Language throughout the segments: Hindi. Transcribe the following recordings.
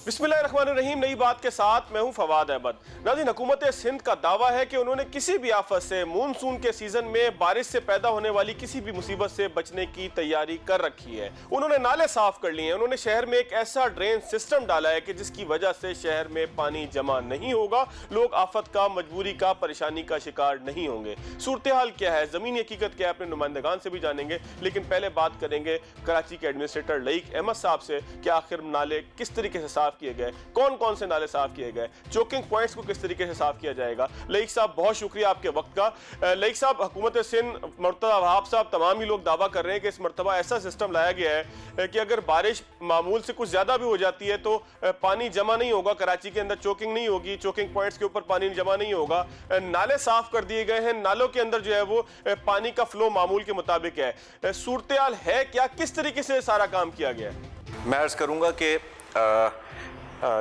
बिस्मिल्लाहिर्रहमानिर्रहीम। नई बात के साथ मैं हूं फवाद अहमद। नाज़रीन, हुकूमत सिंध का दावा है कि उन्होंने किसी भी आफत से मानसून के सीजन में बारिश से पैदा होने वाली किसी भी मुसीबत से बचने की तैयारी कर रखी है। उन्होंने नाले साफ कर लिए हैं। उन्होंने शहर में एक ऐसा ड्रेन सिस्टम डाला है कि जिसकी वजह से शहर में पानी जमा नहीं होगा, लोग आफत का, मजबूरी का, परेशानी का शिकार नहीं होंगे। सूरत हाल क्या है, जमीनी हकीकत क्या है, अपने नुमाइंदगान से भी जानेंगे। लेकिन पहले बात करेंगे कराची के एडमिनिस्ट्रेटर लईक अहमद साहब से कि आखिर नाले किस तरीके से साफ किए गए, कौन कौन से नाले साफ किए गए, चोकिंग पॉइंट्स को किस तरीके से साफ किया जाएगा। लईक साहब, बहुत शुक्रिया आपके वक्त का। लईक साहब, हुकूमत सिंध, मुर्तज़ा वहाब साहब, तमाम ही लोग दावा कर रहे हैं कि इस मरतबा ऐसा सिस्टम लाया गया है कि अगर बारिश मामूल से कुछ ज्यादा भी हो जाती है तो पानी जमा नहीं होगा, कराची के अंदर चोकिंग नहीं होगी, चोकिंग पॉइंट्स के ऊपर पानी जमा नहीं होगा, नाले साफ कर दिए गए हैं, नालों के अंदर जो है वो पानी का फ्लो मामूल के मुताबिक है। सूरत हाल है क्या, किस तरीके से सारा काम किया गया है? मैं अर्ज़ करूँगा कि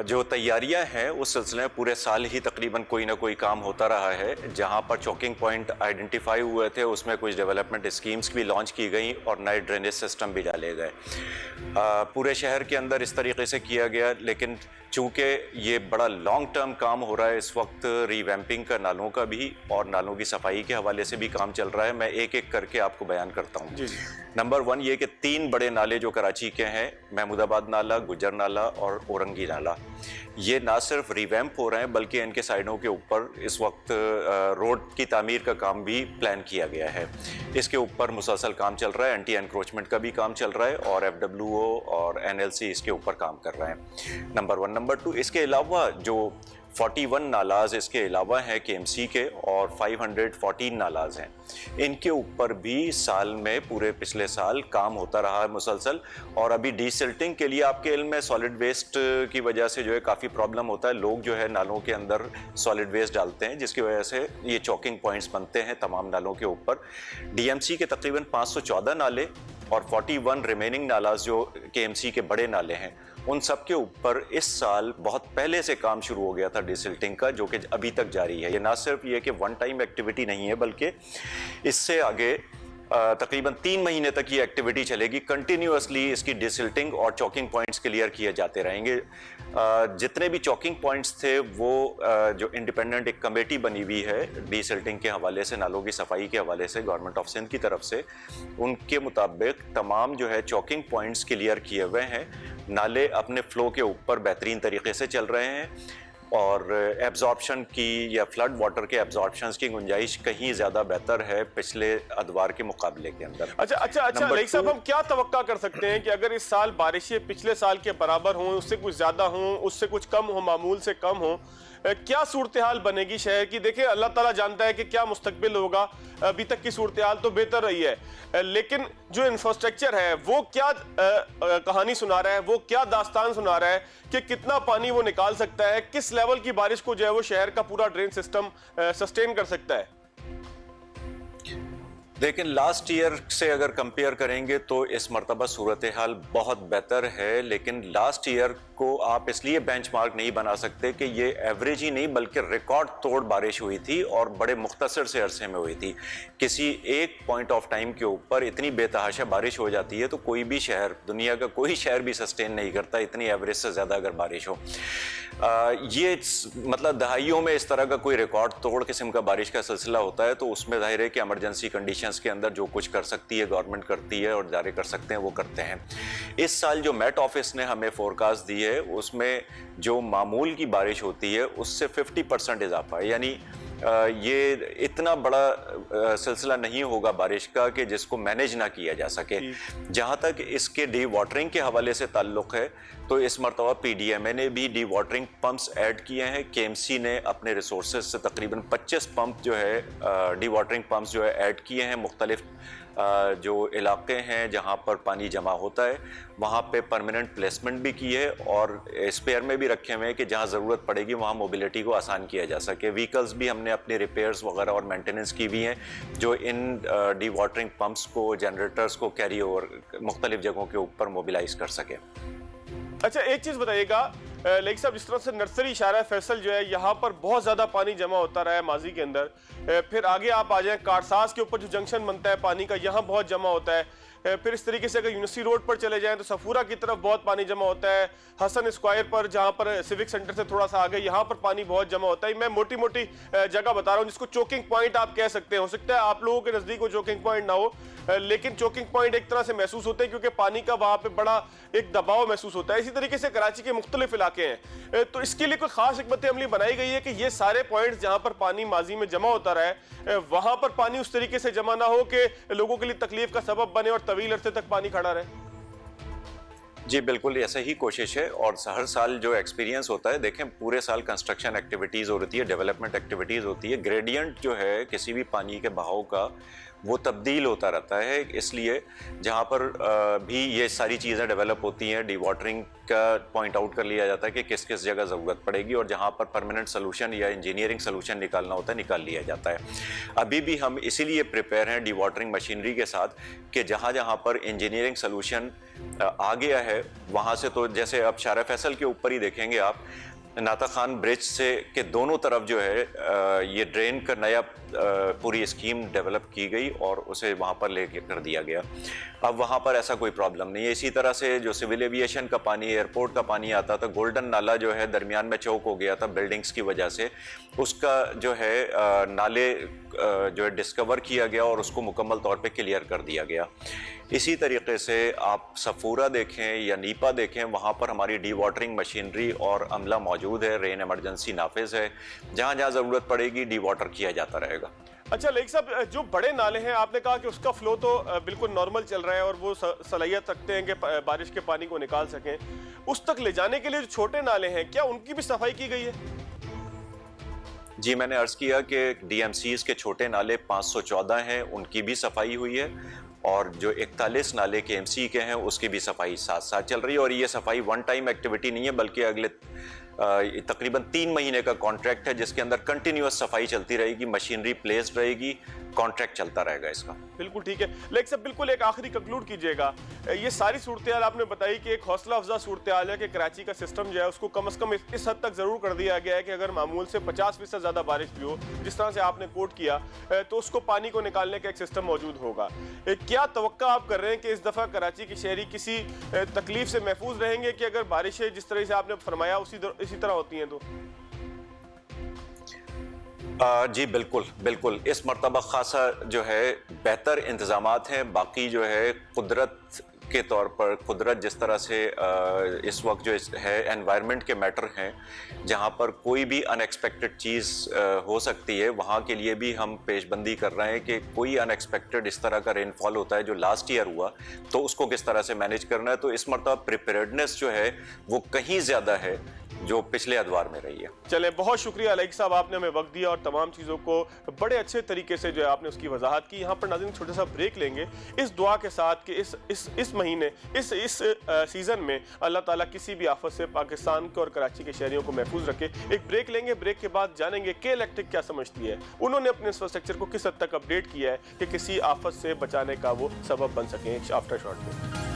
जो तैयारियां हैं उस सिलसिले में पूरे साल ही तकरीबन कोई ना कोई काम होता रहा है। जहां पर चॉकिंग पॉइंट आइडेंटिफाई हुए थे उसमें कुछ डेवलपमेंट स्कीम्स भी लॉन्च की गई और नए ड्रेनेज सिस्टम भी डाले गए। पूरे शहर के अंदर इस तरीके से किया गया, लेकिन चूँकि ये बड़ा लॉन्ग टर्म काम हो रहा है इस वक्त, रीवैम्पिंग का नालों का भी और नालों की सफाई के हवाले से भी काम चल रहा है। मैं एक एक करके आपको बयान करता हूँ। नंबर 1 ये कि 3 बड़े नाले जो कराची के हैं, महमूदाबाद नाला, गुजर नाला और औरंगी नाला, ये ना सिर्फ रिवैम्प हो रहे हैं बल्कि इनके साइडों के ऊपर इस वक्त रोड की तामीर का काम भी प्लान किया गया है। इसके ऊपर मुसलसल काम चल रहा है, एंटी एनक्रोचमेंट का भी काम चल रहा है और FWO और NLC इसके ऊपर काम कर रहे हैं। नंबर 1। नंबर 2, इसके अलावा जो 41 नालाज इसके अलावा हैं KMC के और 514 नालाज हैं, इनके ऊपर भी साल में पूरे पिछले साल काम होता रहा है मुसलसल। और अभी डीसिल्टिंग के लिए आपके इल्म में सॉलिड वेस्ट की वजह से जो है काफ़ी प्रॉब्लम होता है। लोग जो है नालों के अंदर सॉलिड वेस्ट डालते हैं, जिसकी वजह से ये चॉकिंग पॉइंट्स बनते हैं तमाम नालों के ऊपर। DMC के तकरीबन 514 नाले और 41 रिमेनिंग नालाज जो KMC के बड़े नाले हैं, उन सब के ऊपर इस साल बहुत पहले से काम शुरू हो गया था डिसिल्टिंग का, जो कि अभी तक जारी है। ये ना सिर्फ ये कि वन टाइम एक्टिविटी नहीं है बल्कि इससे आगे तकरीबन 3 महीने तक ये एक्टिविटी चलेगी। कंटिन्यूअसली इसकी डिसिल्टिंग और चॉकिंग पॉइंट्स क्लियर किए जाते रहेंगे। जितने भी चॉकिंग पॉइंट्स थे वो जो इंडिपेंडेंट एक कमेटी बनी हुई है डिसिल्टिंग के हवाले से, नालों की सफाई के हवाले से गवर्नमेंट ऑफ सिंध की तरफ से, उनके मुताबिक तमाम जो है चॉकिंग पॉइंट्स क्लियर किए हुए हैं। नाले अपने फ्लो के ऊपर बेहतरीन तरीके से चल रहे हैं और एब्जॉर्प्शन की या फ्लड वाटर के एब्जॉर्प्शन की गुंजाइश कहीं ज़्यादा बेहतर है पिछले अदवार के मुकाबले के अंदर। अच्छा लईक साहब, हम क्या तवक्का कर सकते हैं कि अगर इस साल बारिशें पिछले साल के बराबर हों, उससे कुछ ज़्यादा हों, उससे कुछ कम हो, मामूल से कम हो, क्या सूरत हाल बनेगी शहर की? देखिए, अल्लाह ताला जानता है कि क्या मुस्तकबिल होगा। अभी तक की सूरत हाल तो बेहतर रही है, लेकिन जो इंफ्रास्ट्रक्चर है वो क्या कहानी सुना रहा है, वो क्या दास्तान सुना रहा है कि कितना पानी वो निकाल सकता है, किस लेवल की बारिश को जो है वो शहर का पूरा ड्रेन सिस्टम सस्टेन कर सकता है? लेकिन लास्ट ईयर से अगर कंपेयर करेंगे तो इस मरतबा सूरत हाल बहुत बेहतर है। लेकिन लास्ट ईयर को आप इसलिए बेंचमार्क नहीं बना सकते कि ये एवरेज ही नहीं बल्कि रिकॉर्ड तोड़ बारिश हुई थी और बड़े मुख्तसर से अरसे में हुई थी। किसी एक पॉइंट ऑफ टाइम के ऊपर इतनी बेतहाशा बारिश हो जाती है तो कोई भी शहर, दुनिया का कोई शहर भी सस्टेन नहीं करता इतनी एवरेज से ज़्यादा अगर बारिश हो। ये मतलब दहाइयों में इस तरह का कोई रिकॉर्ड तोड़ किस्म का बारिश का सिलसिला होता है तो उसमें जाहिर है कि इमरजेंसी कंडीशंस के अंदर जो कुछ कर सकती है गवर्नमेंट करती है और जारी कर सकते हैं वो करते हैं। इस साल जो मेट ऑफिस ने हमें फोरकास्ट दी है उसमें जो मामूल की बारिश होती है उससे 50% इजाफा है। यानी ये इतना बड़ा सिलसिला नहीं होगा बारिश का कि जिसको मैनेज ना किया जा सके। जहाँ तक इसके डी वाटरिंग के हवाले से ताल्लुक़ है तो इस मरतबा PDMA ने भी डी वाटरिंग पम्प्स ऐड किए हैं। KMC ने अपने रिसोर्सेज से तकरीबन 25 पंप जो है डी वाटरिंग पम्प्स जो है ऐड किए हैं। मुख्तलिफ जो इलाके हैं जहाँ पर पानी जमा होता है वहाँ पे परमानेंट प्लेसमेंट भी की है और स्पेयर में भी रखे हुए हैं कि जहाँ ज़रूरत पड़ेगी वहाँ मोबिलिटी को आसान किया जा सके। व्हीकल्स भी हमने अपनी रिपेयर्स वगैरह और मेंटेनेंस की हुई हैं जो इन डी वाटरिंग पम्प्स को, जनरेटर्स को कैरी ओवर मुख्तलिफ जगहों के ऊपर मोबिलाइज कर सके। अच्छा, एक चीज़ बताइएगा लईक साहब, जिस तरह से नर्सरी इशारा फैसल जो है यहाँ पर बहुत ज़्यादा पानी जमा होता रहा है माजी के अंदर, फिर आगे आप आ जाएं कारसाज के ऊपर जो जंक्शन बनता है पानी का, यहाँ बहुत जमा होता है। फिर इस तरीके से अगर यूनिवर्सिटी रोड पर चले जाएं तो सफूरा की तरफ बहुत पानी जमा होता है, हसन स्क्वायर पर जहां पर सिविक सेंटर से थोड़ा सा आगे यहाँ पर पानी बहुत जमा होता है। मैं मोटी मोटी जगह बता रहा हूँ जिसको चोकिंग पॉइंट आप कह सकते हैं। हो सकता है आप लोगों के नजदीक वो चोकिंग पॉइंट ना हो, लेकिन चोकिंग पॉइंट एक तरह से महसूस होते हैं क्योंकि पानी का वहां पे बड़ा एक दबाव महसूस होता है। इसी तरीके से कराची के मुख्तलिफ इलाके हैं, तो इसके लिए कोई खास हिकमत अमली बनाई गई है कि ये सारे पॉइंट्स जहां पर पानी माजी में जमा होता रहा है वहां पर पानी उस तरीके से जमा ना हो कि लोगों के लिए तकलीफ का सबब बने और तवील अरसे तक पानी खड़ा रहे। जी बिल्कुल ऐसा ही कोशिश है, और हर साल जो एक्सपीरियंस होता है, देखें पूरे साल कंस्ट्रक्शन एक्टिविटीज़ होती है, डेवलपमेंट एक्टिविटीज़ होती है, ग्रेडियंट जो है किसी भी पानी के बहाव का वो तब्दील होता रहता है। इसलिए जहाँ पर भी ये सारी चीज़ें डेवलप होती हैं, डी वाटरिंग का पॉइंट आउट कर लिया जाता है कि किस किस जगह ज़रूरत पड़ेगी, और जहाँ पर परमानेंट सोल्यूशन या इंजीनियरिंग सोल्यूशन निकालना होता है निकाल लिया जाता है। अभी भी हम इसीलिए प्रिपेयर हैं डी वाटरिंग मशीनरी के साथ कि जहाँ जहाँ पर इंजीनियरिंग सोल्यूशन आ गया है वहाँ से, तो जैसे अब शारा फैसल के ऊपर ही देखेंगे आप, नाता खान ब्रिज से के दोनों तरफ जो है ये ड्रेन का नया पूरी स्कीम डेवलप की गई और उसे वहाँ पर लेके कर दिया गया। अब वहाँ पर ऐसा कोई प्रॉब्लम नहीं है। इसी तरह से जो सिविल एविएशन का पानी, एयरपोर्ट का पानी आता था, गोल्डन नाला जो है दरमियान में चौक हो गया था बिल्डिंग्स की वजह से, उसका जो है नाले जो है डिस्कवर किया गया और उसको मुकम्मल तौर पे क्लियर कर दिया गया। इसी तरीके से आप सफूरा देखें या नीपा देखें, वहाँ पर हमारी डी वाटरिंग मशीनरी और अमला मौजूद है, रेन एमरजेंसी नाफिज है, जहाँ जहाँ ज़रूरत पड़ेगी डी वाटर किया जाता रहेगा। अच्छा लेक साहब, जो बड़े नाले हैं आपने कहा कि उसका फ्लो तो बिल्कुल नॉर्मल चल रहा है और वो सलाहियत रखते हैं कि बारिश के पानी को निकाल सकें, उस तक ले जाने के लिए जो छोटे नाले हैं क्या उनकी भी सफाई की गई है? जी मैंने अर्ज़ किया कि DMCs के छोटे नाले 514 हैं, उनकी भी सफाई हुई है, और जो 41 नाले के MC के हैं उसकी भी सफाई साथ साथ चल रही है। और ये सफाई वन टाइम एक्टिविटी नहीं है, बल्कि अगले तकरीबन 3 महीने का कॉन्ट्रैक्ट है जिसके अंदर कंटिन्यूअस सफाई चलती रहेगी, मशीनरी प्लेस्ड रहेगी, कॉन्ट्रैक्ट चलता रहेगा इसका। बिल्कुल ठीक है। लेकिन सब बिल्कुल एक आखिरी कंक्लूड कीजिएगा, ये सारी सूरत हाल आपने बताई कि एक हौसला अफजा सूरत हाल है कि कराची का सिस्टम जो है उसको कम से कम इस हद तक ज़रूर कर दिया गया है कि अगर मामूल से 50% ज़्यादा बारिश भी हो, जिस तरह से आपने कोट किया, तो उसको पानी को निकालने का एक सिस्टम मौजूद होगा। क्या तवक्का आप कर रहे हैं कि इस दफ़ा कराची के शहरी किसी तकलीफ से महफूज रहेंगे कि अगर बारिशें जिस तरह से आपने फरमाया इसी तरह होती हैं तो? जी बिल्कुल बिल्कुल, इस मरतबा खासा जो है बेहतर इंतज़ामात हैं। बाकी जो है कुदरत के तौर पर, कुदरत जिस तरह से इस वक्त जो है एनवायरनमेंट के मैटर हैं, जहाँ पर कोई भी अनएक्सपेक्टेड चीज़ हो सकती है, वहाँ के लिए भी हम पेशबंदी कर रहे हैं कि कोई अनएक्सपेक्टेड इस तरह का रेनफॉल होता है जो लास्ट ईयर हुआ, तो उसको किस तरह से मैनेज करना है। तो इस मरतबा प्रिपेयर्डनेस जो है वो कहीं ज़्यादा है जो पिछले अदवार में रही है। चले, बहुत शुक्रिया अलैक साहब, आपने हमें वक्त दिया और तमाम चीज़ों को बड़े अच्छे तरीके से जो है आपने उसकी वजाहत की। यहाँ पर नाज़रीन छोटा सा ब्रेक लेंगे इस दुआ के साथ कि इस महीने इस सीज़न में अल्लाह ताला किसी भी आफत से पाकिस्तान के और कराची के शहरियों को महफूज रखे। एक ब्रेक लेंगे, ब्रेक के बाद जानेंगे के इलेक्ट्रिक क्या समझती है, उन्होंने अपने इंफ्रास्ट्रक्चर को किस हद तक अपडेट किया है कि किसी आफत से बचाने का वो सबब बन सकें। आफ्टर शॉर्ट में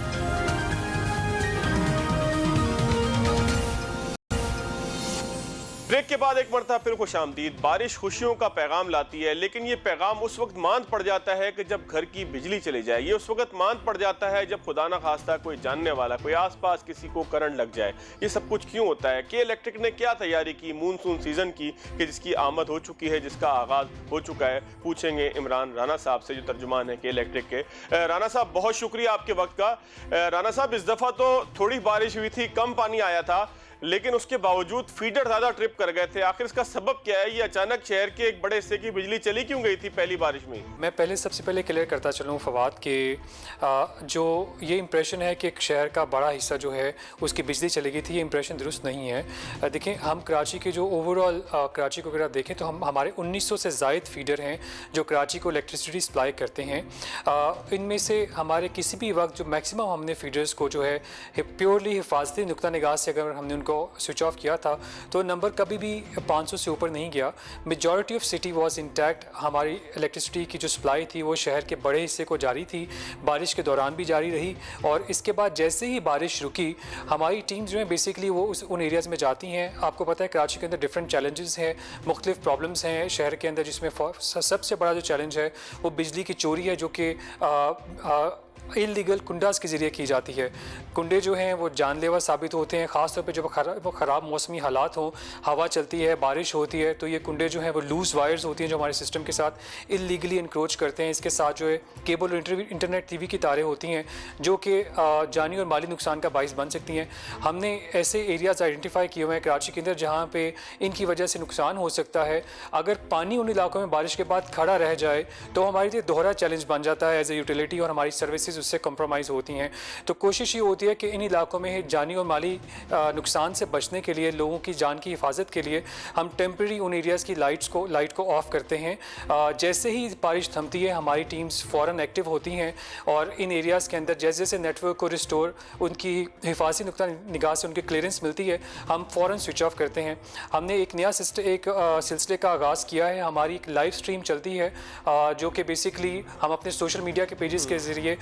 ब्रेक के बाद एक मरतबा फिर खुशामदीद। बारिश खुशियों का पैगाम लाती है, लेकिन ये पैगाम उस वक्त मांद पड़ जाता है कि जब घर की बिजली चली जाए। ये उस वक्त मांद पड़ जाता है जब खुदा ना खास्ता कोई जानने वाला, कोई आसपास किसी को करंट लग जाए। ये सब कुछ क्यों होता है? के इलेक्ट्रिक ने क्या तैयारी की मानसून सीजन की कि जिसकी आमद हो चुकी है, जिसका आगाज हो चुका है? पूछेंगे इमरान राना साहब से जो तर्जुमान है के इलेक्ट्रिक के। राना साहब बहुत शुक्रिया आपके वक्त का। राना साहब, इस दफ़ा तो थोड़ी बारिश हुई थी, कम पानी आया था, लेकिन उसके बावजूद फीडर ज़्यादा ट्रिप कर गए थे। आखिर इसका सबब क्या है? ये अचानक शहर के एक बड़े हिस्से की बिजली चली क्यों गई थी पहली बारिश में? मैं सबसे पहले क्लियर करता चलूँ फवाद के जो ये इंप्रेशन है कि एक शहर का बड़ा हिस्सा जो है उसकी बिजली चली गई थी, ये इंप्रेशन दुरुस्त नहीं है। देखें, हम कराची के जो ओवरऑल कराची को अगर आप देखें तो हमारे 1900 से ज़ायद फीडर हैं जो कराची को इलेक्ट्रिसिटी सप्लाई करते हैं। इनमें से हमारे किसी भी वक्त जो मैक्सिमम हमने फीडर्स को जो है प्योरली हिफाजती नुक्ता निगाह से अगर हमने उनको स्विच ऑफ किया था तो नंबर कभी भी 500 से ऊपर नहीं गया। Majority of city was intact. हमारी इलेक्ट्रिसिटी की जो सप्लाई थी वो शहर के बड़े हिस्से को जारी थी, बारिश के दौरान भी जारी रही, और इसके बाद जैसे ही बारिश रुकी हमारी टीम जो है बेसिकली वो उन एरियाज़ में जाती हैं। आपको पता है कराची के अंदर डिफरेंट चैलेंजेस हैं, मुख्तलिफ प्रॉब्लम्स हैं शहर के अंदर, जिसमें सबसे बड़ा जो चैलेंज है वो बिजली की चोरी है, जो कि इलीगल कुंडास के ज़रिए की जाती है। कुंडे जो हैं वो जानलेवा साबित होते हैं, ख़ासतौर पे जब ख़राब मौसमी हालात हों, हवा चलती है, बारिश होती है, तो ये कुंडे जो हैं वो लूज़ वायर्स होती हैं जो हमारे सिस्टम के साथ इलीगली इंक्रोच करते हैं। इसके साथ जो है केबल और इंटरनेट टीवी की तारें होती हैं जो कि जानी और माली नुकसान का बाइस बन सकती हैं। हमने ऐसे एरियाज़ आइडेंटिफाई किए हुए हैं कराची के अंदर जहाँ पे इनकी वजह से नुकसान हो सकता है। अगर पानी उन इलाकों में बारिश के बाद खड़ा रह जाए तो हमारे लिए दोहरा चैलेंज बन जाता है एज ए यूटिलिटी, और हमारी सर्विसेज उससे कंप्रोमाइज़ होती हैं। तो कोशिश ये होती है कि इन इलाकों में जानी और माली नुकसान से बचने के लिए, लोगों की जान की हिफाजत के लिए हम टेम्प्रेरी उन एरियाज़ की लाइट को ऑफ करते हैं। जैसे ही बारिश थमती है हमारी टीम्स फ़ौरन एक्टिव होती हैं और इन एरियाज़ के अंदर जैसे जैसे नेटवर्क को रिस्टोर, उनकी हिफाजती नुक्ता निगाह से उनकी क्लियरेंस मिलती है, हम फ़ौरन स्विच ऑफ करते हैं। हमने एक नया सिलसिले का आगाज़ किया है। हमारी एक लाइव स्ट्रीम चलती है जो कि बेसिकली हम अपने सोशल मीडिया के पेजेस के ज़रिए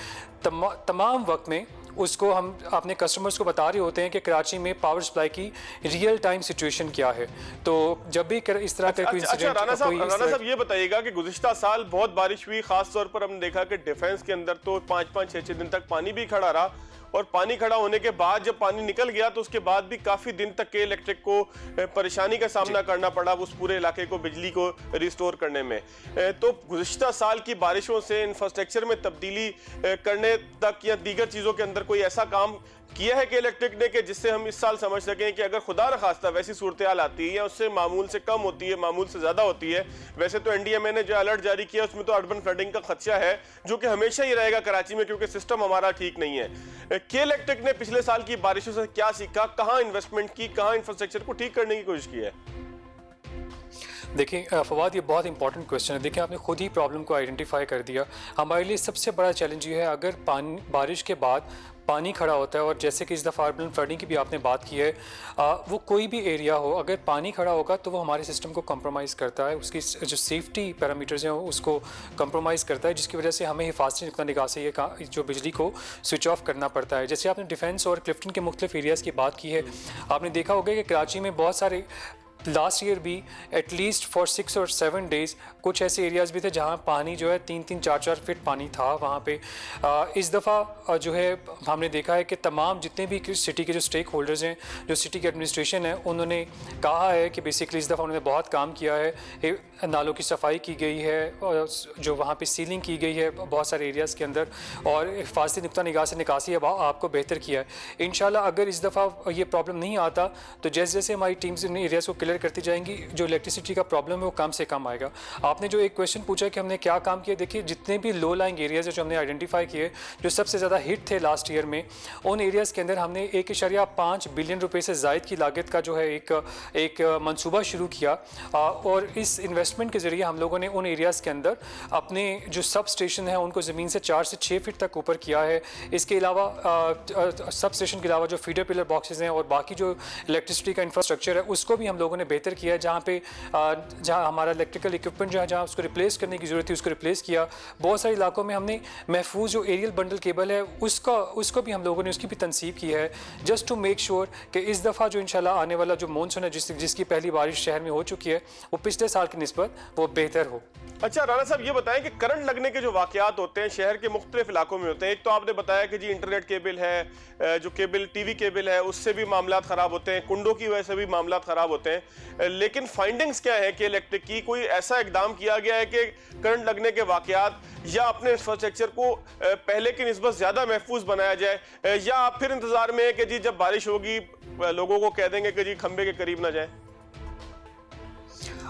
तमाम वक्त में उसको हम अपने कस्टमर्स को बता रहे होते हैं कि कराची में पावर सप्लाई की रियल टाइम सिचुएशन क्या है। तो जब भी इस तरह का कोई इंसिडेंट, राना साहब ये बताइएगा कि गुज़िश्ता साल बहुत बारिश हुई, खास तौर पर हमने देखा कि डिफेंस के अंदर तो 5-5, 6-6 दिन तक पानी भी खड़ा रहा, और पानी खड़ा होने के बाद जब पानी निकल गया तो उसके बाद भी काफ़ी दिन तक के इलेक्ट्रिक को परेशानी का सामना करना पड़ा उस पूरे इलाके को बिजली को रिस्टोर करने में। तो गुज़िश्ता साल की बारिशों से इंफ्रास्ट्रक्चर में तब्दीली करने तक या दीगर चीज़ों के अंदर कोई ऐसा काम किया है कि इलेक्ट्रिक ने कि जिससे हम इस साल समझ सकें कि अगर खुदा न खास्ता वैसी सूरत हाल आती है या उससे मामूल से कम होती है, मामूल से ज़्यादा होती है। वैसे तो एनडीएमए ने जो अलर्ट जारी किया उसमें तो अर्बन फ्लडिंग का खदशा है जो कि हमेशा ही रहेगा कराची में क्योंकि सिस्टम हमारा ठीक नहीं है। के इलेक्ट्रिक ने पिछले साल की बारिशों से क्या सीखा, कहाँ इन्वेस्टमेंट की, कहाँ इंफ्रास्ट्रक्चर को ठीक करने की कोशिश की है? देखिए फवाद, ये बहुत इंपॉर्टेंट क्वेश्चन है। देखिए आपने खुद ही प्रॉब्लम को आइडेंटिफाई कर दिया। हमारे लिए सबसे बड़ा चैलेंज ये है अगर बारिश के बाद पानी खड़ा होता है, और जैसे कि इस दफ़ा अर्बन फ्लडिंग की भी आपने बात की है, वो कोई भी एरिया हो अगर पानी खड़ा होगा तो वो हमारे सिस्टम को कंप्रोमाइज़ करता है, उसकी जो सेफ्टी पैरामीटर्स हैं उसको कंप्रोमाइज़ करता है, जिसकी वजह से हमें हिफाजती नुक्ता निगाह से ये जो बिजली को स्विच ऑफ करना पड़ता है। जैसे आपने डिफेंस और क्लिफ्टन के मुख्तलिफ एरियाज़ की बात की है, आपने देखा होगा कि कराची में बहुत सारे लास्ट ईयर भी एटलीस्ट फॉर 6 और 7 डेज़ कुछ ऐसे एरियाज़ भी थे जहाँ पानी जो है 3-3, 4-4 फीट पानी था वहाँ पे। इस दफ़ा जो है हमने देखा है कि तमाम जितने भी सिटी के जो स्टेक होल्डर्स हैं, जो सिटी की एडमिनिस्ट्रेशन है, उन्होंने कहा है कि बेसिकली इस दफ़ा उन्होंने बहुत काम किया है। नालों की सफाई की गई है और जो वहाँ पे सीलिंग की गई है बहुत सारे एरियाज़ के अंदर, और हिफाजती नुक्ता निगाह से निकासी अब आपको बेहतर किया है। इंशाल्लाह अगर इस दफ़ा ये प्रॉब्लम नहीं आता तो जैसे जैसे हमारी टीम्स इन एरियाज़ को क्लियर करती जाएंगी, जो इलेक्ट्रिसिटी का प्रॉब्लम है वो कम से कम आएगा। आपने जो एक क्वेश्चन पूछा कि हमने क्या काम किया, देखिए जितने भी लो लाइंग एरियाज़ जो हमने आइडेंटिफाई किए जो सबसे ज़्यादा हिट थे लास्ट ईयर में, उन एरियाज़ के अंदर हमने 1.5 बिलियन रुपए से ज़ायद की लागत का जो है एक मंसूबा शुरू किया, और इस इन्वेस्टमेंट के ज़रिए हम लोगों ने उन एरियाज़ के अंदर अपने जो सब स्टेशन है उनको ज़मीन से 4 से 6 फीट तक ऊपर किया है। इसके अलावा सब स्टेशन के अलावा जो फीडर पिलर बॉक्सेस हैं और बाकी जो इलेक्ट्रिसिटी का इंफ्रास्ट्रक्चर है उसको भी हम लोगों ने बेहतर किया है। जहाँ हमारा इलेक्ट्रिकल इक्विपमेंट जो है जहाँ उसको रिप्लेस करने की ज़रूरत थी उसको रिप्लेस किया। बहुत सारे इलाकों में हमने महफूज जो एरियल बंडल केबल है उसको भी हम लोगों ने उसकी भी तनसीब की है, जस्ट टू मेक श्योर कि इस दफ़ा जो इंशाल्लाह आने वाला जो मानसून है जिसकी पहली बारिश शहर में हो चुकी है वो पिछले साल की निस्बत वो बेहतर हो। अच्छा राना साहब, ये बताएं कि करंट लगने के जो वाकयात होते हैं शहर के मुख्तलिफ इलाकों में होते हैं। एक तो आपने बताया कि जी इंटरनेट केबल है, जो केबल टीवी केबल है उससे भी मामला ख़राब होते हैं, कुंडों की वजह से भी मामला ख़राब होते हैं, लेकिन फाइंडिंग्स क्या है कि इलेक्ट्रिक की कोई ऐसा इकदाम किया गया है कि करंट लगने के वाकयात या अपने इंफ्रास्ट्रक्चर को पहले की निस्बत ज़्यादा महफूज बनाया जाए, या आप फिर इंतज़ार में है कि जी जब बारिश होगी लोगों को कह देंगे कि जी खंबे के करीब ना जाए?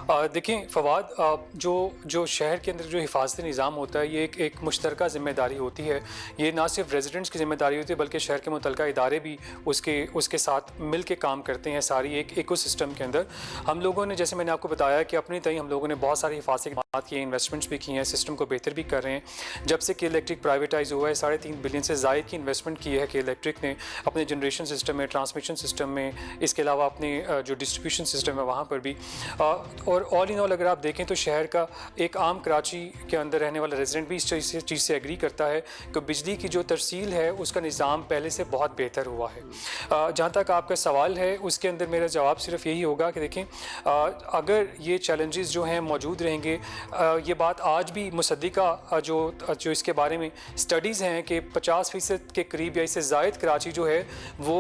देखें फवाद, जो शहर के अंदर जो हिफाजती निज़ाम होता है ये एक मुश्तरका ज़िम्मेदारी होती है। ये ना सिर्फ रेजिडेंट्स की ज़िम्मेदारी होती है बल्कि शहर के मुतल्लिका इदारे भी उसके साथ मिल के काम करते हैं। सारी एक इकोसिस्टम के अंदर हम लोगों ने, जैसे मैंने आपको बताया कि अपनी तय हम लोगों ने बहुत सारी हिफाजती बात की है, इन्वेस्टमेंट्स भी की हैं, सिस्टम को बेहतर भी कर रहे हैं। जब से कि इलेक्ट्रिक प्राइवेटाइज हुआ है 3.5 बिलियन से ज़ायद की इन्वेस्टमेंट की है कि इलेक्ट्रिक ने अपने जनरेशन सिस्टम में, ट्रांसमिशन सिस्टम में, इसके अलावा अपने जो डिस्ट्रीब्यूशन सिस्टम है वहाँ पर भी। और और ऑल इन ऑल अगर आप देखें तो शहर का एक आम कराची के अंदर रहने वाला रेजिडेंट भी इस चीज़ से एग्री करता है कि बिजली की जो तरसील है उसका निज़ाम पहले से बहुत बेहतर हुआ है। जहाँ तक आपका सवाल है उसके अंदर मेरा जवाब सिर्फ यही होगा कि देखें, अगर ये चैलेंजेस जो हैं मौजूद रहेंगे, ये बात आज भी मुसद्दिका जो इसके बारे में स्टडीज़ हैं कि 50% के करीब या इससे ज़ायद कराची जो है वो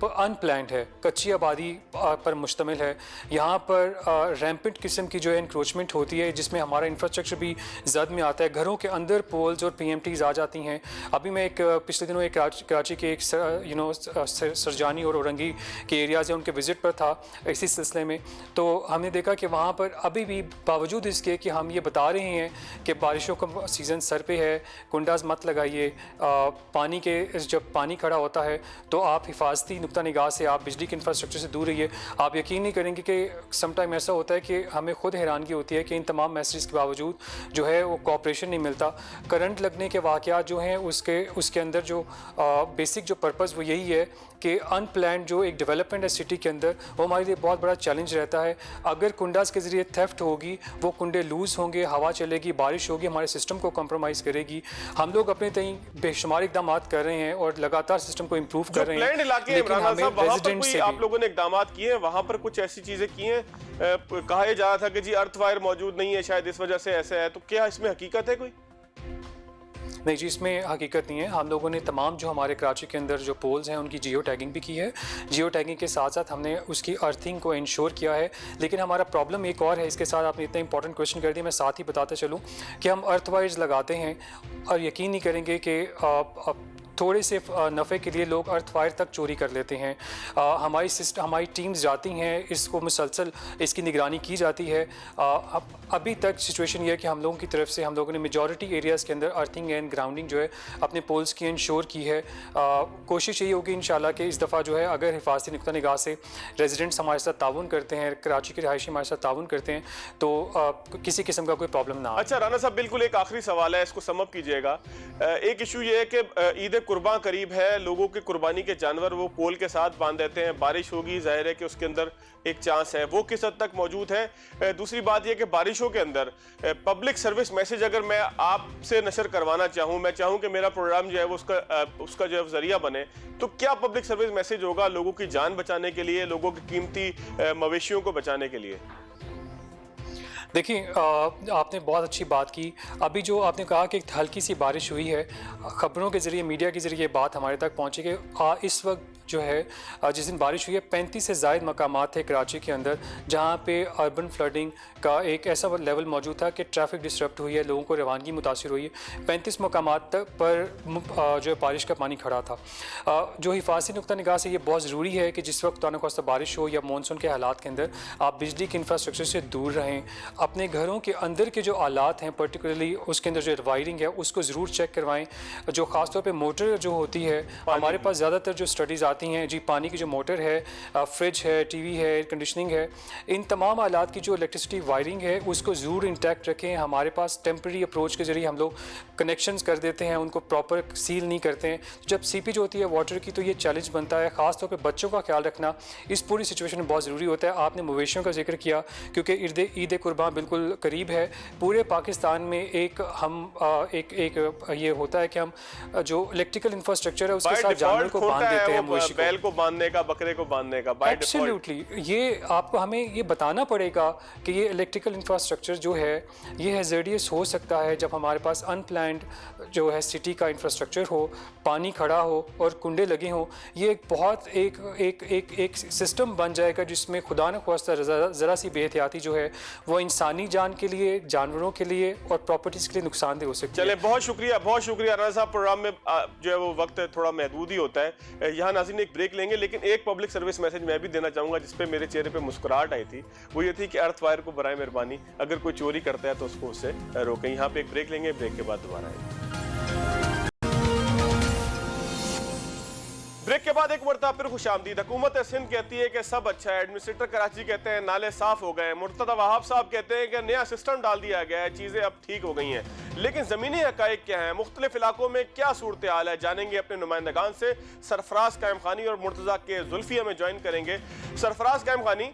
अनप्लान्ड है, कच्ची आबादी पर मुश्तमिल है। यहाँ पर रैम्पेंट किस्म की जो है इंक्रोचमेंट होती है जिसमें हमारा इंफ्रास्ट्रक्चर भी जद में आता है। घरों के अंदर पोल्स और PMTs आ जाती हैं। अभी मैं पिछले दिनों एक कराची के एक सरजानी और औरंगी के एरियाज़ हैं उनके विज़िट पर था इसी सिलसिले में, तो हमने देखा कि वहाँ पर अभी भी बावजूद इसके कि हम ये बता रहे हैं कि बारिशों का सीज़न सर पे है, कुंडास मत लगाइए, पानी के जब पानी खड़ा होता है तो आप हिफाजती नुक्ता निगाह से आप बिजली के इंफ्रास्ट्रक्चर से दूर रहिए। आप यकीन नहीं करेंगे कि सम टाइम ऐसा होता है कि हमें खुद हैरानगी होती है कि इन तमाम मैसेज के बावजूद जो है वो कोऑपरेशन नहीं मिलता। करंट लगने के वाक़यात जो हैं उसके अंदर जो बेसिक जो पर्पज़ वो यही है कि अनप्लान्ड जो एक डेवलपमेंट है सिटी के अंदर, वो हमारे लिए बहुत बड़ा चैलेंज रहता है। अगर कुंडास के ज़रिए थेफ्ट होगी, वो कुंडे लूज़ होंगे, हवा चलेगी, बारिश होगी, हमारे सिस्टम को कॉम्प्रोमाइज़ करेगी। हम लोग अपने तई बेशुमार इकदाम कर रहे हैं और लगातार सिस्टम को इम्प्रूव कर रहे हैं, लेकिन हमें रेजिडेंट से आप लोगों ने इकदाम किए हैं, वहाँ पर कुछ ऐसी चीज़ें की हैं, कहा यह जा रहा था कि जी अर्थ वायर मौजूद नहीं है, शायद इस वजह से ऐसा है, तो क्या इसमें हकीकत है कोई? नहीं जी, इसमें हकीकत नहीं है। हम लोगों ने तमाम जो हमारे कराची के अंदर जो पोल्स हैं उनकी जियो टैगिंग भी की है। जियो टैगिंग के साथ साथ हमने उसकी अर्थिंग को इंश्योर किया है। लेकिन हमारा प्रॉब्लम एक और है, इसके साथ आपने इतना इंपॉर्टेंट क्वेश्चन कर दिया, मैं साथ ही बताते चलूँ कि हम अर्थ वायर्स लगाते हैं और यकीन नहीं करेंगे कि थोड़े से नफ़े के लिए लोग अर्थ वायर तक चोरी कर लेते हैं। हमारी टीम्स जाती हैं, इसको मुसलसल इसकी निगरानी की जाती है। अभी तक सिचुएशन ये है कि हम लोगों की तरफ से हम लोगों ने मेजॉरिटी एरियाज़ के अंदर अर्थिंग एंड ग्राउंडिंग जो है अपने पोल्स की इंश्योर की है। कोशिश यही होगी इंशाल्लाह कि इस दफ़ा जो है अगर हिफाजती नुक्ता निगाह से रेजिडेंट्स हमारे साथ ताउन करते हैं, कराची के रहायशी हमारे साथ ताउन करते हैं, तो किसी किस्म का कोई प्रॉब्लम ना आए। अच्छा राना साहब, बिल्कुल एक आखिरी सवाल है, इसको समअप कीजिएगा। एक इशू ये है कि ईद कुर्बान करीब है, लोगों के कुर्बानी के जानवर वो पोल के साथ बांध देते हैं, बारिश होगी, जाहिर है कि उसके अंदर एक चांस है, वो किस हद तक मौजूद है। दूसरी बात यह कि बारिशों के अंदर पब्लिक सर्विस मैसेज अगर मैं आपसे नशर करवाना चाहूँ, मैं चाहूँ कि मेरा प्रोग्राम जो है वो उसका जो है जरिया बने, तो क्या पब्लिक सर्विस मैसेज होगा लोगों की जान बचाने के लिए, लोगों की कीमती मवेशियों को बचाने के लिए? देखिए, आपने बहुत अच्छी बात की। अभी जो आपने कहा कि हल्की सी बारिश हुई है, ख़बरों के ज़रिए, मीडिया के ज़रिए बात हमारे तक पहुँची कि इस वक्त जो है जिस दिन बारिश हुई है 35 से ज़ायद मकामात थे कराची के अंदर जहाँ पे अर्बन फ्लडिंग का एक ऐसा लेवल मौजूद था कि ट्रैफिक डिस्टर्ब हुई है, लोगों को रवानगी मुतासिर हुई है। 35 मकामात तक पर जो है बारिश का पानी खड़ा था। जो हिफाजती नुक्ता निगाह से ये बहुत ज़रूरी है कि जिस वक्त खासा बारिश हो या मानसून के हालात के अंदर आप बिजली के इंफ्रास्ट्रक्चर से दूर रहें। अपने घरों के अंदर के जो आलात हैं, पर्टिकुलरली उसके अंदर जो वायरिंग है उसको ज़रूर चेक करवाएँ। जो ख़ासतौर पर मोटर जो होती है, हमारे पास ज़्यादातर जो स्टडीज़ आती हैं जी, पानी की जो मोटर है, फ्रिज है, टीवी है, एयर कंडीशनिंग है, इन तमाम आलात की जो इलेक्ट्रिसिटी वायरिंग है उसको ज़रूर इंटैक्ट रखें। हमारे पास टेम्प्रेरी अप्रोच के ज़रिए हम लोग कनेक्शंस कर देते हैं, उनको प्रॉपर सील नहीं करते हैं। जब सीपेज होती है वाटर की तो ये चैलेंज बनता है, ख़ासतौर पर बच्चों का ख्याल रखना इस पूरी सिचुएशन में बहुत ज़रूरी होता है। आपने मवेशियों का जिक्र किया क्योंकि ईद कुर्बान बिल्कुल करीब है। पूरे पाकिस्तान में एक ये होता है कि हम जो इलेक्ट्रिकल इंफ्रास्ट्रक्चर है उसके साथ जानवर को बांध देते हैं, मवेशी को, बैल को बांधने का, बकरे को बांधने का। एब्सोल्युटली, ये आपको हमें ये बताना पड़ेगा कि ये इलेक्ट्रिकल इंफ्रास्ट्रक्चर जो है ये हैज़ार्डियस हो सकता है जब हमारे पास अनप्लान्ड जो है सिटी का इंफ्रास्ट्रक्चर हो, पानी खड़ा हो और कुंडे लगे हों। ये एक बहुत एक सिस्टम बन जाएगा जिसमें खुदा न ख्वास्ता ज़रा सी बेहतियाती जो है वो इंसानी जान के लिए, जानवरों के लिए और प्रॉपर्टीज़ के लिए नुकसानदेह हो सकती है। चले, बहुत शुक्रिया राना साहब। प्रोग्राम में जो है वो वक्त थोड़ा महदूद ही होता है। यहाँ नाज़रीन एक ब्रेक लेंगे, लेकिन एक पब्लिक सर्विस मैसेज मैं भी देना चाहूँगा जिसपे मेरे चेहरे पे मुस्कुराहट आई थी। वो ये थी कि अर्थ वायर को बराए मेहरबानी अगर कोई चोरी करता है तो उसको उससे रोकें। यहाँ पे एक ब्रेक लेंगे, ब्रेक के बाद दोबारा आएंगे। ब्रेक के बाद एक मरतबा फिर खुशामदीद। हुकूमत सिंध कहती है कि सब अच्छा है, एडमिनिस्ट्रेटर कराची कहते हैं नाले साफ हो गए, मुर्तज़ा वहाब साहब कहते हैं कि नया सिस्टम डाल दिया गया है, चीज़ें अब ठीक हो गई हैं। लेकिन ज़मीनी हक़ाइक़ क्या हैं, मुख्तलिफ इलाकों में क्या सूरत हाल है, जानेंगे अपने नुमाइंदगान से। सरफराज कायम खानी और मुर्तज़ा के जुल्फिया में ज्वाइन करेंगे। सरफराज कायम खानी,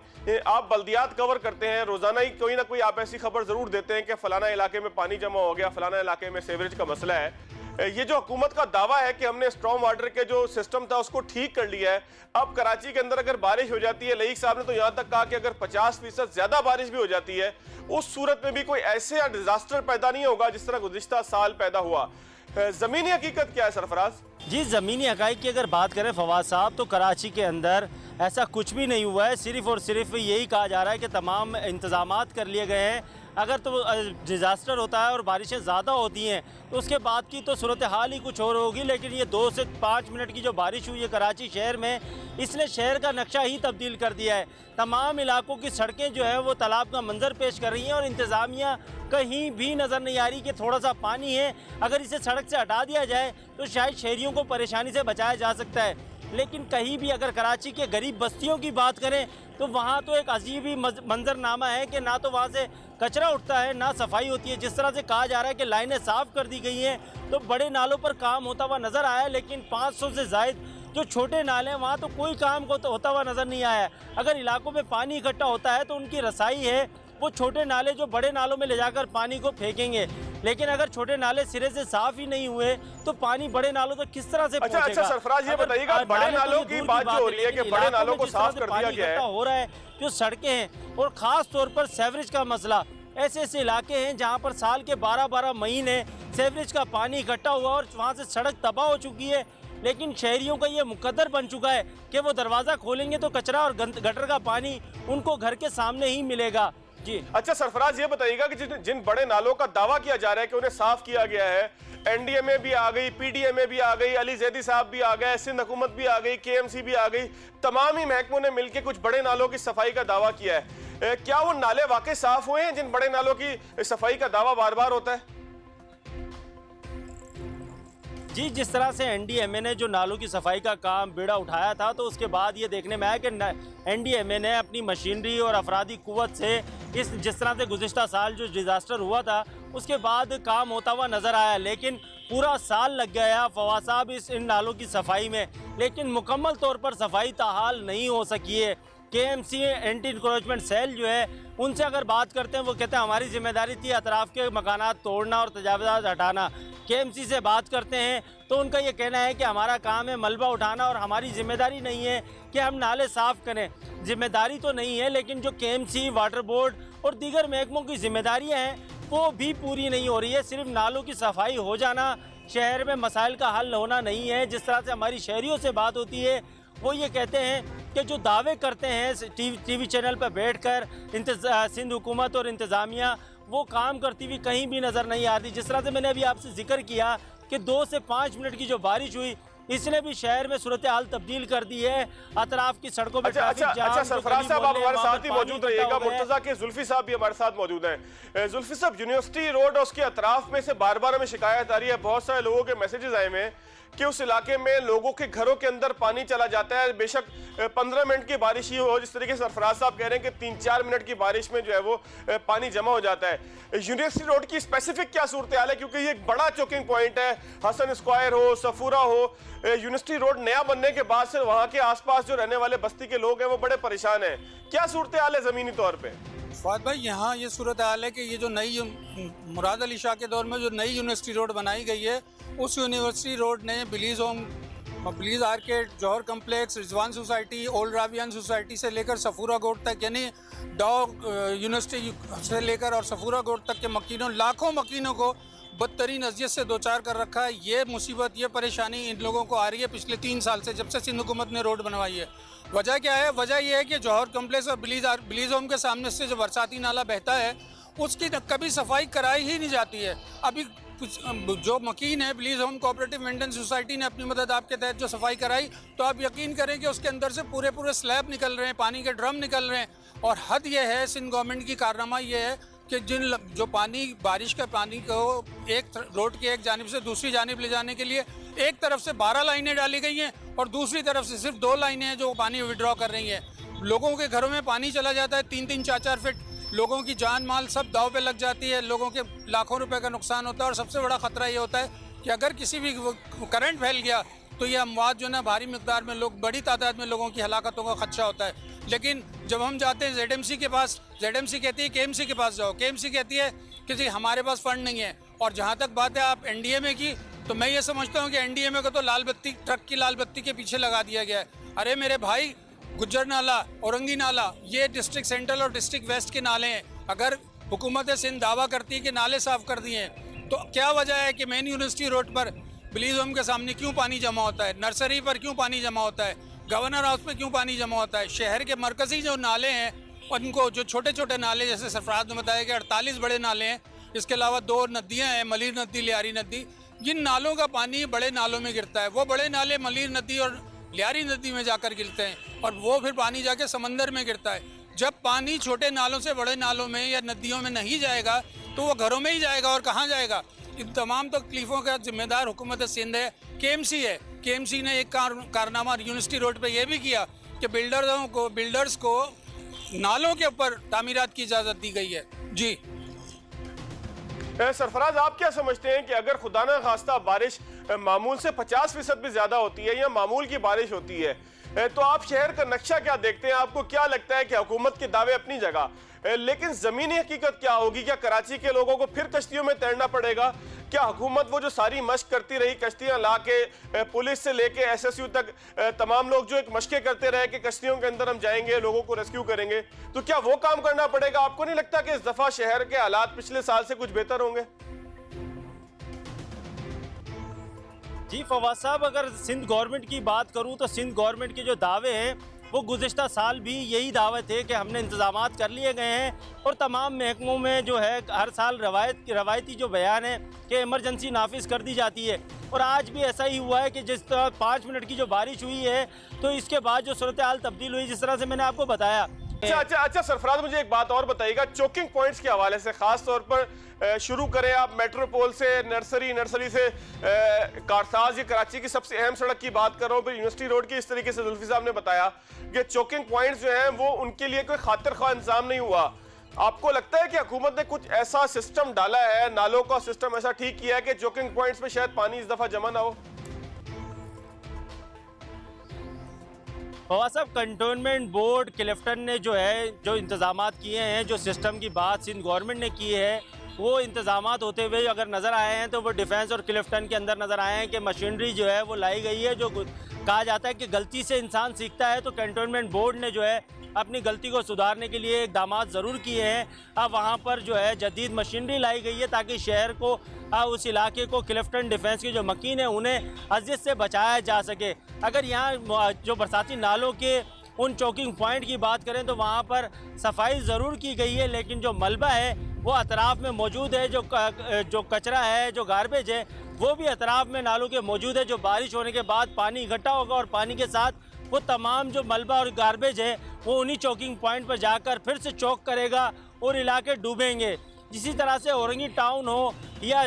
आप बल्दियात कवर करते हैं, रोज़ाना ही कोई ना कोई आप ऐसी खबर ज़रूर देते हैं कि फ़लाना इलाके में पानी जमा हो गया, फ़लाना इलाके में सीवरेज का मसला है। ये जो हुकूमत का दावा है कि हमने स्ट्रॉन्ग वाटर के जो सिस्टम था उसको ठीक कर लिया है, अब कराची के अंदर अगर बारिश हो जाती है, लईक साहब ने तो यहाँ तक कहा कि अगर 50% ज़्यादा बारिश भी हो जाती है, उस सूरत में भी कोई ऐसे डिजास्टर पैदा नहीं होगा जिस तरह गुज़िश्ता साल पैदा हुआ। ज़मीनी हकीकत क्या है सरफराज? जी, ज़मीनी हक़ाइक़ की अगर बात करें फवाद साहब, तो कराची के अंदर ऐसा कुछ भी नहीं हुआ है। सिर्फ़ और सिर्फ यही कहा जा रहा है कि तमाम इंतज़ामात कर लिए गए हैं। अगर तो डिज़ास्टर होता है और बारिशें ज़्यादा होती हैं तो उसके बाद की तो सूरत हाल ही कुछ और होगी। लेकिन ये 2 से 5 मिनट की जो बारिश हुई है कराची शहर में, इसने शहर का नक्शा ही तब्दील कर दिया है। तमाम इलाकों की सड़कें जो है वो तालाब का मंजर पेश कर रही हैं और इंतज़ामिया कहीं भी नज़र नहीं आ रही कि थोड़ा सा पानी है, अगर इसे सड़क से हटा दिया जाए तो शायद शहरियों को परेशानी से बचाया जा सकता है। लेकिन कहीं भी अगर कराची के गरीब बस्तियों की बात करें तो वहाँ तो एक अजीब ही मंजरनामा है कि ना तो वहाँ से कचरा उठता है, ना सफाई होती है। जिस तरह से कहा जा रहा है कि लाइनें साफ़ कर दी गई हैं, तो बड़े नालों पर काम होता हुआ नज़र आया, लेकिन 500 से ज़ायद जो छोटे नाले हैं वहाँ तो कोई काम होता हुआ नज़र नहीं आया। अगर इलाकों में पानी इकट्ठा होता है तो उनकी रसाई है वो छोटे नाले जो बड़े नालों में ले जाकर पानी को फेंकेंगे, लेकिन अगर छोटे नाले सिरे से साफ ही नहीं हुए तो पानी बड़े नालों तक किस तरह से पहुंचेगा? अच्छा सरफराज, ये बताइएगा, बड़े नालों की बात जो हो रही है कि बड़े नालों को साफ कर दिया गया है, हो रहा है जो सड़कें हैं और ख़ास तौर पर सीवरेज का मसला, ऐसे ऐसे इलाके हैं जहाँ पर साल के 12-12 महीने सीवरेज का पानी इकट्ठा हुआ और वहाँ से सड़क तबाह हो चुकी है। लेकिन शहरियों का ये मुकद्दर बन चुका है कि वो दरवाज़ा खोलेंगे तो कचरा और गटर का पानी उनको घर के सामने ही मिलेगा। जी अच्छा सरफराज, ये बताइएगा कि जिन बड़े नालों का दावा किया जा रहा है कि उन्हें साफ किया गया है, एनडीएमए भी आ गई, पीडीएमए भी आ गई, अली जैदी साहब भी आ गए, सिंध हुकूमत भी आ गई, केएमसी भी आ गई, तमाम ही महकमों ने मिलकर कुछ बड़े नालों की सफाई का दावा किया है। क्या वो नाले वाकई साफ हुए हैं जिन बड़े नालों की सफाई का दावा बार बार होता है? जी, जिस तरह से एनडीएमए ने जो नालों की सफाई का काम बेड़ा उठाया था, तो उसके बाद ये देखने में आया कि एनडीएमए ने अपनी मशीनरी और अफरादी कुव्वत से जिस तरह से गुज़िश्ता साल जो डिज़ास्टर हुआ था उसके बाद काम होता हुआ नज़र आया, लेकिन पूरा साल लग गया फवाद साहब इन नालों की सफाई में, लेकिन मुकम्मल तौर पर सफाई ताहाल नहीं हो सकी है। केएमसी एंटी इंक्रोचमेंट सेल जो है उनसे अगर बात करते हैं, वो कहते हैं हमारी जिम्मेदारी थी अतराफ़ के मकानात तोड़ना और तजावज़ात हटाना। केएमसी से बात करते हैं तो उनका ये कहना है कि हमारा काम है मलबा उठाना और हमारी जिम्मेदारी नहीं है कि हम नाले साफ़ करें। जिम्मेदारी तो नहीं है, लेकिन जो केएमसी, वाटर बोर्ड और दीगर महकमों की जिम्मेदारियाँ हैं वो भी पूरी नहीं हो रही है। सिर्फ नालों की सफाई हो जाना शहर में मसाइल का हल होना नहीं है। जिस तरह से हमारी शहरियों से बात होती है वो ये कहते हैं कि जो दावे करते हैं टीवी चैनल पर बैठकर सिंध हुकूमत और इंतज़ामिया, वो काम करती हुई कहीं भी नज़र नहीं आती। जिस तरह से मैंने अभी आपसे जिक्र किया कि 2 से 5 मिनट की जो बारिश हुई इसने भी शहर में सूरत हाल तब्दील कर दी है। अतराफ की सड़कों में अच्छा सरफराज साहब, आप हमारे साथ ही मौजूद रहिएगा। मुर्तजा के जुल्फी साहब भी हमारे साथ मौजूद हैं। जुल्फी साहब, यूनिवर्सिटी रोड और उसके अतराफ में से बार बार हमें शिकायत आ रही है, बहुत सारे लोगों के मैसेजेस आए हैं कि उस इलाके में लोगों के घरों के अंदर पानी चला जाता है। बेशक 15 मिनट की बारिश ही हो, जिस तरीके से सरफराज साहब कह रहे हैं कि 3-4 मिनट की बारिश में जो है वो पानी जमा हो जाता है। यूनिवर्सिटी रोड की स्पेसिफिक क्या सूरत हाल है, क्योंकि ये एक बड़ा चौकिंग पॉइंट है। हसन स्क्वायर हो, सफूरा हो, यूनिवर्सिटी रोड नया बनने के बाद से वहाँ के आसपास जो रहने वाले बस्ती के लोग हैं वो बड़े परेशान हैं। क्या सूरत हाल है ज़मीनी तौर पर? फात भाई, यहाँ ये सूरत हाल है कि ये जो नई मुराद अली शाह के दौर में जो नई यूनिवर्सिटी रोड बनाई गई है, उस यूनिवर्सिटी रोड ने बिलीज होम, बिलीज arcade, Johar complex, Rizwan society, old Ravian society से लेकर सफूरा गोट तक, यानी डॉग यूनिवर्सिटी से लेकर और सफूरा गोट तक के मकीनों, लाखों मकीनों को बदतरीन अजियत से दो चार कर रखा है। ये मुसीबत, ये परेशानी इन लोगों को आ रही है पिछले 3 साल से, जब से सिंध हुकूमत ने रोड बनवाई है। वजह क्या है? वजह यह है कि जौहर कम्प्लेक्स और बिलीज होम के सामने से जो बरसाती नाला बहता है उसकी कभी सफाई कराई ही नहीं जाती है। अभी जो मकीन है Belize home cooperative maintenance society ने अपनी मदद आपके तहत जो सफाई कराई, तो आप यकीन करें कि उसके अंदर से पूरे स्लैब निकल रहे हैं, पानी के ड्रम निकल रहे हैं। और हद यह है, सिंध गवर्नमेंट की कारनामा यह है कि जो पानी, बारिश का पानी को एक रोड की एक जानिब से दूसरी जानिब ले जाने के लिए एक तरफ से 12 लाइनें डाली गई हैं और दूसरी तरफ से सिर्फ 2 लाइनें हैं जो पानी विड्रॉ कर रही हैं। लोगों के घरों में पानी चला जाता है 3-3, 4-4 फीट, लोगों की जान माल सब दाव पे लग जाती है, लोगों के लाखों रुपए का नुकसान होता है। और सबसे बड़ा ख़तरा ये होता है कि अगर किसी भी करंट फैल गया तो ये अमवात जो है भारी मिकदार में लोग, बड़ी तादाद में लोगों की हलाकतों का खदशा होता है। लेकिन जब हम जाते हैं ZMC के पास, ZMC कहती है KMC के पास जाओ, KMC कहती है कि जी हमारे पास फंड नहीं है। और जहाँ तक बात है आप NDMA की, तो मैं ये समझता हूँ कि NDMA को तो लाल बत्ती, ट्रक की लाल बत्ती के पीछे लगा दिया गया है। अरे मेरे भाई, गुज्जर नाला, औरंगी नाला, ये डिस्ट्रिक्ट सेंट्रल और डिस्ट्रिक्ट वेस्ट के नाले हैं। अगर हुकूमत सिंध दावा करती है कि नाले साफ़ कर दिए हैं, तो क्या वजह है कि मेन यूनिवर्सिटी रोड पर बिलीज होम के सामने क्यों पानी जमा होता है, नर्सरी पर क्यों पानी जमा होता है, गवर्नर हाउस पे क्यों पानी जमा होता है। शहर के मरकज़ी जो नाले हैं उनको, जो छोटे छोटे नाले, जैसे सरफराज ने बताया कि 48 बड़े नाले हैं, इसके अलावा 2 नदियाँ हैं, मलिर नदी, लियारी नदी, जिन नालों का पानी बड़े नालों में गिरता है। वो बड़े नाले मलिर नदी और लियारी नदी में जाकर गिरते हैं और वो फिर पानी जाके समंदर में गिरता है। जब पानी छोटे नालों से बड़े नालों में या नदियों में नहीं जाएगा तो वो घरों में ही जाएगा, और कहाँ जाएगा। इन तमाम तकलीफ़ों का जिम्मेदार हुकूमत सिंध है, KMC है। KMC ने एक कारनामा यूनिवर्सिटी रोड पे ये भी किया कि बिल्डर्स को नालों के ऊपर तामीरात की इजाज़त दी गई है। जी सरफराज, आप क्या समझते हैं कि अगर खुदा न खास्ता बारिश मामूल से 50% भी ज्यादा होती है या मामूल की बारिश होती है, तो आप शहर का नक्शा क्या देखते हैं? आपको क्या लगता है कि हुकूमत के दावे अपनी जगह, लेकिन जमीनी हकीकत क्या होगी? क्या कराची के लोगों को फिर कश्तियों में तैरना पड़ेगा? क्या हुकूमत वो जो सारी मशक करती रही, कश्तियां ला के पुलिस से लेके SSU तक तमाम लोग जो एक मशकें करते रहे कि कश्तियों के अंदर हम जाएंगे, लोगों को रेस्क्यू करेंगे, तो क्या वो काम करना पड़ेगा? आपको नहीं लगता कि इस दफा शहर के हालात पिछले साल से कुछ बेहतर होंगे? जी फवाद साहब, अगर सिंध गवर्नमेंट की बात करूं तो सिंध गवर्नमेंट के जो दावे हैं वो गुज़िश्ता साल भी यही दावे थे कि हमने इंतज़ामात कर लिए गए हैं और तमाम महकमों में जो है हर साल रवायती जो बयान है कि इमरजेंसी नाफिज कर दी जाती है। और आज भी ऐसा ही हुआ है कि जिस तरह 5 मिनट की जो बारिश हुई है तो इसके बाद जो सूरत हाल तब्दील हुई, जिस तरह से मैंने आपको बताया। अच्छा सरफराज, मुझे एक बात और बताइएगा चोकिंग पॉइंट्स के हवाले से, खास तौर पर शुरू करें आप मेट्रोपोल से, नर्सरी से कारसाज, ये कराची की सबसे अहम सड़क की बात कर रहा हूँ, फिर यूनिवर्सिटी रोड की। इस तरीके से जुल्फी साहब ने बताया कि चोकिंग पॉइंट्स जो हैं वो उनके लिए कोई खातिर ख्वाह इंतजाम नहीं हुआ। आपको लगता है कि हुकूमत ने कुछ ऐसा सिस्टम डाला है, नालों का सिस्टम ऐसा ठीक किया है कि चोकिंग पॉइंट्स पे शायद पानी इस दफा जमा ना हो? फवाद साहब, कंटोनमेंट बोर्ड क्लिफ्टन ने जो है जो इंतज़ामात किए हैं, जो सिस्टम की बात सिंध गवर्नमेंट ने की है, वो इंतज़ामात होते हुए अगर नज़र आए हैं तो वो डिफेंस और क्लिफ्टन के अंदर नज़र आए हैं कि मशीनरी जो है वो लाई गई है। जो कहा जाता है कि गलती से इंसान सीखता है, तो कंटोनमेंट बोर्ड ने जो है अपनी गलती को सुधारने के लिए इकदाम ज़रूर किए हैं। अब वहाँ पर जो है जदीद मशीनरी लाई गई है ताकि शहर को, उस इलाके को क्लिफ्टन डिफेंस के जो मकीन है उन्हें अजियत से बचाया जा सके। अगर यहाँ जो बरसाती नालों के उन चोकिंग पॉइंट की बात करें तो वहाँ पर सफाई ज़रूर की गई है, लेकिन जो मलबा है वो अतराफ़ में मौजूद है, जो कचरा है, जो गार्बेज है, वो भी अतराफ़ में नालों के मौजूद है। जो बारिश होने के बाद पानी इकट्ठा होगा और पानी के साथ वो तमाम जो मलबा और गार्बेज है वो उन्हीं चोकिंग पॉइंट पर जाकर फिर से चौक करेगा और इलाके डूबेंगे। इसी तरह से औरंगी टाउन हो या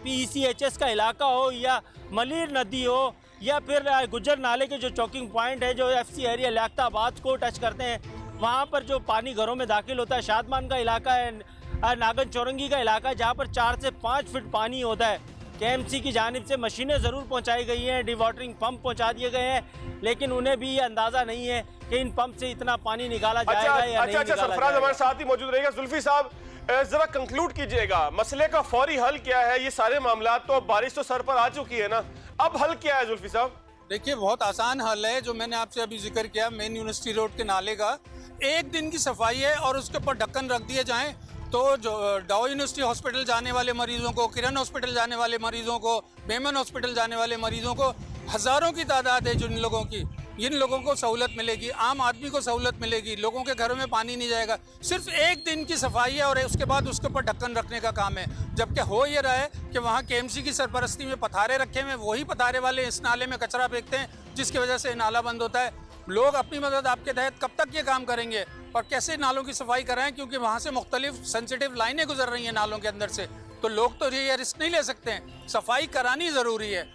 PCHS का इलाका हो या मलिर नदी हो या फिर गुज्जर नाले के जो चौकिंग पॉइंट है जो FC एरिया लियाकताबाद को टच करते हैं, वहाँ पर जो पानी घरों में दाखिल होता है, शादमान का इलाका है, नागन चौरंगी का इलाका है, जहाँ पर 4 से 5 फीट पानी होता है। KMC की जानिब से मशीनें ज़रूर पहुँचाई गई हैं, डिवाटरिंग पंप पहुँचा दिए गए हैं, लेकिन उन्हें भी ये अंदाज़ा नहीं है कि इन पंप से इतना पानी निकाला जाएगा या नहीं निकाला सरफराज हमारे साथ ही मौजूद रहेगा। जुल्फी साहब, जरा कंक्लूड कीजिएगा, मसले का फौरी हल क्या है? ये सारे मामला तो बारिश तो सर पर आ चुकी है ना, अब हल क्या है जुल्फी साहब? देखिए, बहुत आसान हल है जो मैंने आपसे अभी जिक्र किया, मेन यूनिवर्सिटी रोड के नाले का 1 दिन की सफाई है और उसके ऊपर ढक्कन रख दिए जाएं, तो जो डाउ यूनिवर्सिटी हॉस्पिटल जाने वाले मरीजों को, किरण हॉस्पिटल जाने वाले मरीजों को, बेमन हॉस्पिटल जाने वाले मरीजों को, हज़ारों की तादाद है जिन लोगों की, इन लोगों को सहूलत मिलेगी, आम आदमी को सहूलत मिलेगी, लोगों के घरों में पानी नहीं जाएगा। सिर्फ 1 दिन की सफाई है और उसके बाद उसके ऊपर ढक्कन रखने का काम है। जबकि हो ये रहा है कि वहाँ KMC की सरपरस्ती में पथारे रखे हुए, वही पथारे वाले इस नाले में कचरा फेंकते हैं, जिसकी वजह से नाला बंद होता है। लोग अपनी मदद आपके तहत कब तक ये काम करेंगे और कैसे नालों की सफाई कराएं, क्योंकि वहाँ से मुख्तलिफ सेंसिटिव लाइनें गुजर रही हैं नालों के अंदर से, तो लोग तो ये रिस्क नहीं ले सकते हैं, सफाई करानी ज़रूरी है।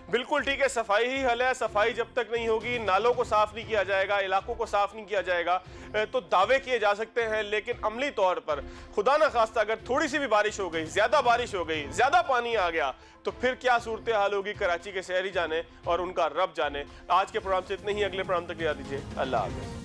बिल्कुल ठीक है, सफाई ही हल है। सफाई जब तक नहीं होगी, नालों को साफ नहीं किया जाएगा, इलाकों को साफ नहीं किया जाएगा, तो दावे किए जा सकते हैं, लेकिन अमली तौर पर खुदा न खास्ता अगर थोड़ी सी भी बारिश हो गई, ज्यादा बारिश हो गई, ज्यादा पानी आ गया, तो फिर क्या सूरत हाल होगी कराची के शहरी जाने और उनका रब जाने। आज के प्रोग्राम से इतने ही, अगले प्रोग्राम तक याद दीजिए। अल्लाह हाफ़िज़।